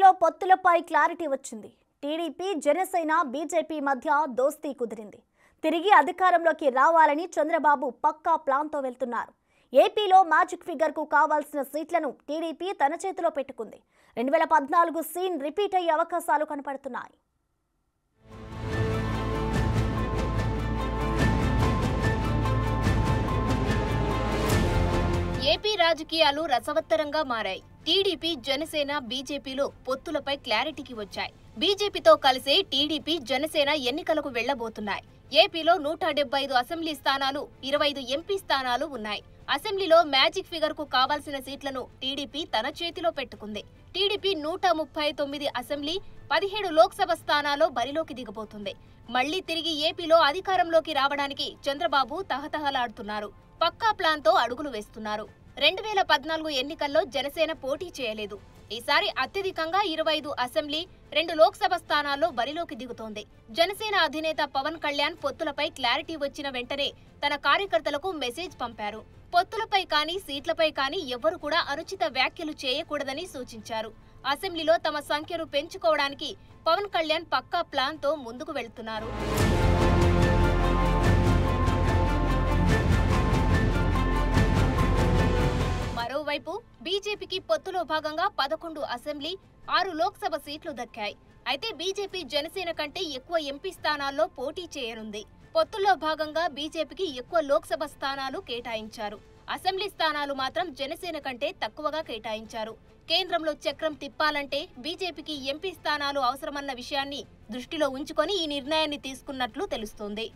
ఏపీలో పొత్తులపై క్లారిటీ వచ్చింది. TDP, Janasena, BJP మధ్య దోస్తీ కుదిరింది. తిరిగి అధికారంలోకి రావాలని చంద్రబాబు పక్కా ప్లాన్తో వెళ్తున్నారు. ఏపీలో మ్యాజిక్ ఫిగర్కు కావాల్సిన సీట్లను టీడీపీ తన చేతిలో పెట్టుకుంది. 2014 సీన్ రిపీట్ అయ్యే అవకాశాలు కనపడుతున్నాయి. ఏపీ రాజకీయాలు రసవత్తరంగా మారాయి. టీడీపీ, జనసేన, బీజేపీలో పొత్తులపై క్లారిటీకి వచ్చాయి. బీజేపీతో కలిసే టీడీపీ, జనసేన ఎన్నికలకు వెళ్లబోతున్నాయి. ఏపీలో 175 అసెంబ్లీ స్థానాలు, 25 ఎంపీ స్థానాలు ఉన్నాయి. అసెంబ్లీలో మ్యాజిక్ ఫిగర్ కు కావాల్సిన సీట్లను టీడీపీ తన చేతిలో పెట్టుకుంది. టీడీపీ 139 అసెంబ్లీ, 17 లోక్సభ స్థానాల్లో బరిలోకి దిగబోతుంది. మళ్లీ తిరిగి ఏపీలో అధికారంలోకి రావడానికి చంద్రబాబు తహతహలాడుతున్నారు. పక్కా ప్లాన్తో అడుగులు వేస్తున్నారు. 2014 ఎన్నికల్లో జనసేన పోటీ చేయలేదు. ఈసారి అత్యధికంగా 25 అసెంబ్లీ, 2 లోక్సభ స్థానాల్లో బరిలోకి దిగుతోంది. జనసేన అధినేత పవన్ కళ్యాణ్ పొత్తులపై క్లారిటీ వచ్చిన వెంటనే తన కార్యకర్తలకు మెసేజ్ పంపారు. పొత్తులపై కానీ, సీట్లపై కానీ ఎవ్వరు కూడా అనుచిత వ్యాఖ్యలు చేయకూడదని సూచించారు. అసెంబ్లీలో తమ సంఖ్యను పెంచుకోవడానికి పవన్ కళ్యాణ్ పక్కా ప్లాన్తో ముందుకు వెళ్తున్నారు. మరోవైపు బీజేపీకి పొత్తులో భాగంగా 11 అసెంబ్లీ, 6 లోక్సభ సీట్లు దక్కాయి. అయితే బీజేపీ జనసేన కంటే ఎక్కువ ఎంపీ స్థానాల్లో పోటీ చేయనుంది. పొత్తుల్లో భాగంగా బీజేపీకి ఎక్కువ లోక్సభ స్థానాలు కేటాయించారు. అసెంబ్లీ స్థానాలు మాత్రం జనసేన కంటే తక్కువగా కేటాయించారు. కేంద్రంలో చక్రం తిప్పాలంటే బీజేపీకి ఎంపీ స్థానాలు అవసరమన్న విషయాన్ని దృష్టిలో ఉంచుకొని ఈ నిర్ణయాన్ని తీసుకున్నట్లు తెలుస్తోంది.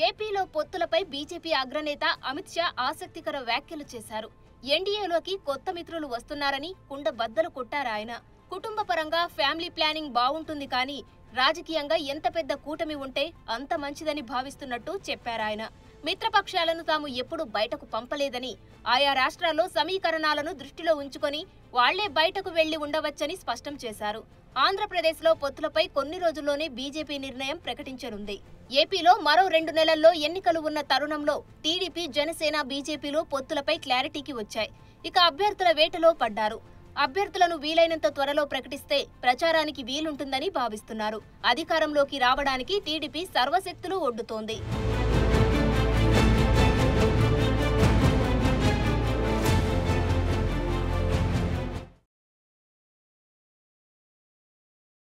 ఏపీలో పొత్తులపై బీజేపీ అగ్రనేత అమిత్ షా ఆసక్తికర వ్యాఖ్యలు చేశారు. ఎన్డీఏలోకి కొత్త మిత్రులు వస్తున్నారని కుండ బద్దలు కొట్టారాయన. కుటుంబ పరంగా ఫ్యామిలీ ప్లానింగ్ బాగుంటుంది, కానీ రాజకీయంగా ఎంత పెద్ద కూటమి ఉంటే అంత మంచిదని భావిస్తున్నట్టు చెప్పారాయన. మిత్రపక్షాలను తాము ఎప్పుడూ బయటకు పంపలేదని, ఆయా రాష్ట్రాల్లో సమీకరణాలను దృష్టిలో ఉంచుకొని వాళ్లే బయటకు వెళ్లి ఉండవచ్చని స్పష్టం చేశారు. ఆంధ్రప్రదేశ్లో పొత్తులపై కొన్ని రోజుల్లోనే బీజేపీ నిర్ణయం ప్రకటించనుంది. ఏపీలో మరో 2 నెలల్లో ఎన్నికలు ఉన్న తరుణంలో టీడీపీ, జనసేన, బీజేపీలు పొత్తులపై క్లారిటీకి వచ్చాయి. ఇక అభ్యర్థుల వేటలో పడ్డారు. అభ్యర్థులను వీలైనంత త్వరలో ప్రకటిస్తే ప్రచారానికి వీలుంటుందని భావిస్తున్నారు. అధికారంలోకి రావడానికి టీడీపీ సర్వశక్తులు ఒడ్డుతోంది.